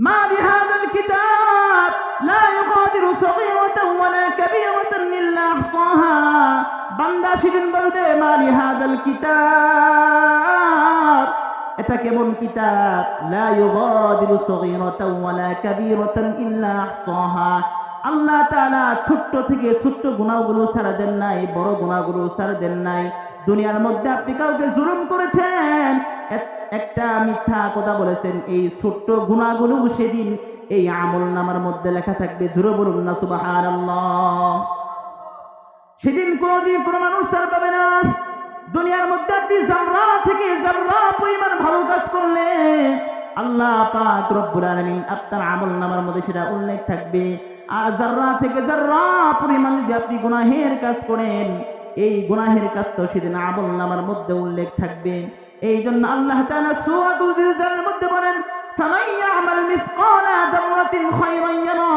মা লিহাযাল কিতাব লা ইউগাদিরু সগীরাতান ওয়ালা কাবীরাতান ইল্লা আহসাহা। বান্দা সেদিন বলবে মা লিহাযাল কিতাব, এটা কেমন কিতাব, লা ইউগাদিরু সগীরাতান ওয়ালা কাবীরাতান ইল্লা আহসাহা। আল্লাহ তাআলা ছোট্ট থেকে ছোট্ট গুনাহগুলো ছাড়া দেন নাই, বড় গুনাহগুলো ছাড়া দেন নাই। দুনিয়ার মধ্যে আপনি কাউকে জুলুম করেছেন, একটা মিথ্যা কথা বলেছেন, এই ছোট্ট গুনাহগুলো সেদিন এই আমলনামার মধ্যে লেখা থাকবে। জোরে বলুন না সুবহানাল্লাহ। সেদিন কোনদিন কোনো মানুষ ছাড় পাবে না। দুনিয়ার মধ্যে আপনি যাররা থেকে যাররা পরিমাণ ভালো কাজ করলে আল্লাহ পাক রব্বুল আলামিন আপনার আমলনামার মধ্যে সেটা উল্লেখ থাকবে। আর যাররা থেকে যাররা পরিমাণ যদি আপনি গুনাহের কাজ করেন, এই গুনাহের কাজ তো সেদিন আমলনামার মধ্যে উল্লেখ থাকবে। এই জন্য আল্লাহ তাআলা সূরাতুল জিলজালের মধ্যে বলেন, ফামান ইয়ামাল মিসকালা যাররাতিন খায়রান ইয়ারা।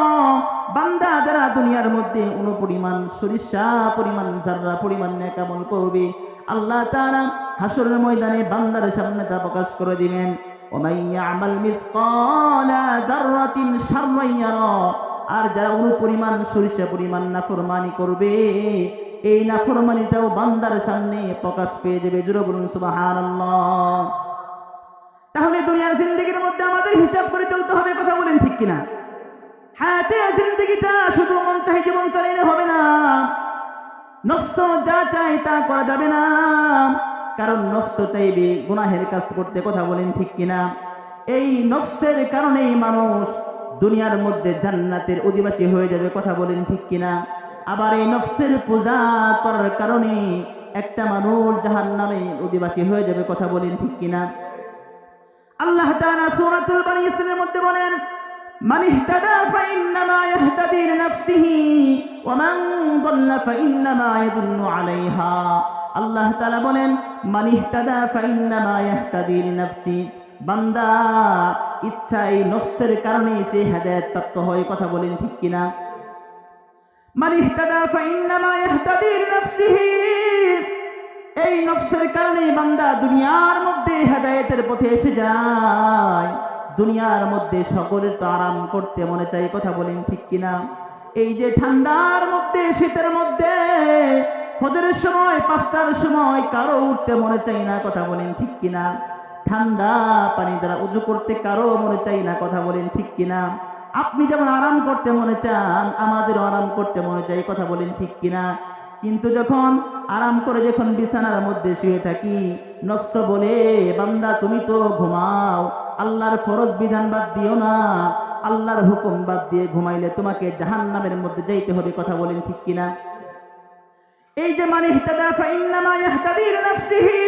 বান্দা যারা দুনিয়ার মধ্যে অনুপরিমাণ সরিষা পরিমাণ যাররা পরিমাণ নেক আমল করবে, আল্লাহ তাআলা হাসরের ময়দানে বান্দার সামনে তা প্রকাশ করে দিবেন। ওয়া ইয়ামাল মিসকালা যাররাতিন শাররান ইয়ারা। আর যারা অনুপরিমাণ সরিষা পরিমাণ নাফরমানি করবে, এই নাফরমানিটাও বান্দার সামনে প্রকাশ পেয়ে যাবে। জোরে বলুন সুবহানাল্লাহ। তাহলে দুনিয়ার জিন্দেগির মধ্যে আমাদের হিসাব করে চলতে হবে, কথা বলেন ঠিক কিনা? হায়াতে জিন্দেগিটা শুধু মন চাই জীবন চালাইলে হবে না, নফস যা চাই তা করা যাবে না। কারণ নফস চাইবে গুনাহের কাজ করতে, কথা বলেন ঠিক কিনা? এই নফসের কারণেই মানুষ দুনিয়ার মধ্যে জান্নাতের অধিবাসী হয়ে যাবে, কথা বলেন ঠিক কিনা? আবার এই নফসের পূজা করার কারণে একটা মানুষ জাহান্নামের অধিবাসী হয়ে যাবে, কথা বলেন ঠিক কিনা? আল্লাহ তাআলা সূরাতুল বানী ইসরাঈলের মধ্যে বলেন, মান ইহতাদা ফাইন্নামা ইয়াহতাদি লিনাফসিহি ওয়া মান দাল্লা ফাইন্নামা ইয়াদুল্লু আলাইহা। আল্লাহ তাআলা বলেন, মান ইহতাদা ফাইন্নামা ইয়াহতাদি লিনাফসি। বান্দা ইচ্ছাই নফসের কারণে সে হেদায়েত প্রাপ্ত হয়, কথা বলেন ঠিক কিনা? মান ইহতাদা ফাইন্নামা ইয়াহতাদি লিনাফসিহি। এই নফসের কারণে বান্দা দুনিয়ার মধ্যে হেদায়েতের পথে এসে যায়। দুনিয়ার মধ্যে সকলের তো আরাম করতে মনে চাই, কথা বলেন ঠিক কিনা? এই যে ঠান্ডার মধ্যে শীতের মধ্যে ফজরের সময় 5টার সময় কারো উঠতে মনে চাই না, কথা বলেন ঠিক কিনা? ঠান্ডা পানি দ্বারা উযু করতে কারো মনে চাই না, কথা বলেন ঠিক কিনা? আপনি যেমন আরাম করতে মনে চান, আমাদেরও আরাম করতে মনে চাই, কথা বলেন ঠিক কিনা? কিন্তু যখন আরাম করে যখন বিছানার মধ্যে শুয়ে থাকি, নফস বলে বান্দা তুমি তো ঘুমাও, আল্লাহর ফরজ বিধান বাদ দিও না, আল্লাহর হুকুম বাদ দিয়ে ঘুমাইলে তোমাকে জাহান্নামের মধ্যে যাইতে হবে, কথা বলেন ঠিক কিনা? এই যে মান ইহতাদা ফাইন্নামা ইয়াহতাদি লিনাফসিহি,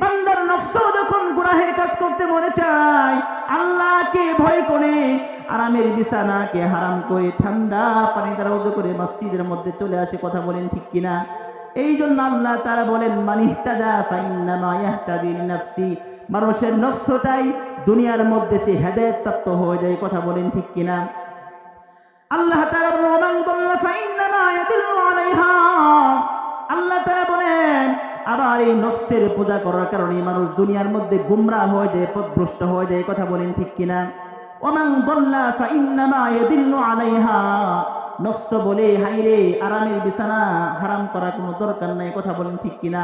বান্দার নফস যখন গুনাহের কাজ করতে মনে চায়, আল্লাহকে ভয় করে আরামের বিছানাকে হারাম করে ঠান্ডা পানি দ্বারা ওযু করে মসজিদের মধ্যে চলে আসে, কথা বলেন ঠিক কিনা? এই জন্য আল্লাহ তাআলা বলেন, মান ইহতাদা ফাইন্নামা ইয়াহতাদি লিনাফসি। মানুষের নফসটাই দুনিয়ার মধ্যে সে হেদায়েত প্রাপ্ত হয়ে যায়, কথা বলেন ঠিক কিনা? আল্লাহ তাআলা বলেন, ওয়া মান দাল্লা ফাইন্নামা ইয়াদুল্লু আলাইহা। আল্লাহ তাআলা বলেন, আবার এই নফসের পূজা করার কারণে মানুষ দুনিয়ার মধ্যে গুমরাহ হয়ে যায়, পথভ্রষ্ট হয়ে যায়, কথা বলেন ঠিক কিনা? ওয়া মান দাল্লা ফাইন্নামা ইয়াদুল্লু আলাইহা। নফস বলে হাইরে আরামের বিছানা হারাম করার কোনো দরকার নাই, কথা বলেন ঠিক কিনা?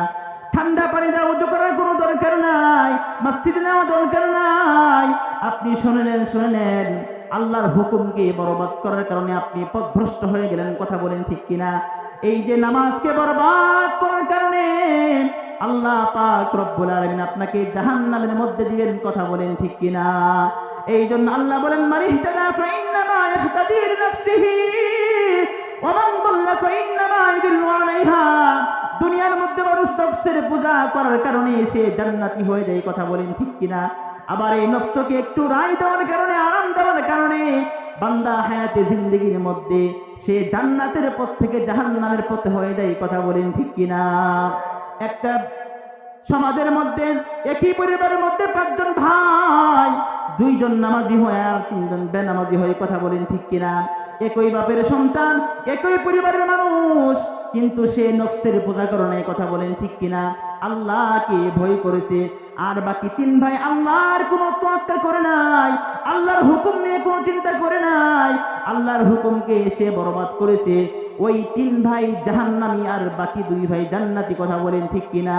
ঠান্ডা পানি দিয়ে ওযু করার কোনো দরকার নাই, মসজিদে যাওয়ার দরকার নাই। আপনি শুনেলেন আল্লাহর হুকুমকে বরবাদ করার কারণে আপনি পথভ্রষ্ট হয়ে গেলেন, কথা বলেন ঠিক কিনা? এই যে নামাজকে বরবাদ করার কারণে আল্লাহ পাক রব্বুল আলামিন আপনাকে জাহান্নামের মধ্যে দিবেন, কথা বলেন ঠিক কিনা? এই জন্য আল্লাহ বলেন, মান ইহতাদা ফাইন্নামা ইয়াহতাদি লিনাফসিহি ওয়া মান দাল্লা ফাইন্নামা ইয়াদুল্লু আলাইহা। দুনিয়ার মধ্যে মানুষ নফসের পূজা করার কারণে সে জান্নাতি হয়ে যায়, কথা বলেন ঠিক কিনা? আবার এই নফসকে একটু রায় দেওয়ার কারণে, আরাম দেওয়ার কারণে বান্দা হায়াতে জিন্দেগির মধ্যে সে জান্নাতের পথ থেকে জাহান্নামের পথে হয়ে যায়, কথা বলেন ঠিক কিনা? একটা সমাজের মধ্যে একই পরিবারের মধ্যে 5 জন ভাই, 2 জন নামাজি হয় আর 3 জন বেনামাজি হয়, কথা বলেন ঠিক কিনা? একই বাপের সন্তান, একই পরিবারের মানুষ, কিন্তু সে নফসের পূজা করে নাই, কথা বলেন ঠিক কিনা? আল্লাহকে ভয় করেছে, আর বাকি 3 ভাই আল্লাহর কোনো তোয়াক্কা করে নাই, আল্লাহর হুকুম নিয়ে কোনো চিন্তা করে নাই, আল্লাহর হুকুমকে এসে বরবাদ করেছে। ওই 3 ভাই জাহান্নামী আর বাকি 2 ভাই জান্নাতি। কথা বলেন ঠিক কিনা?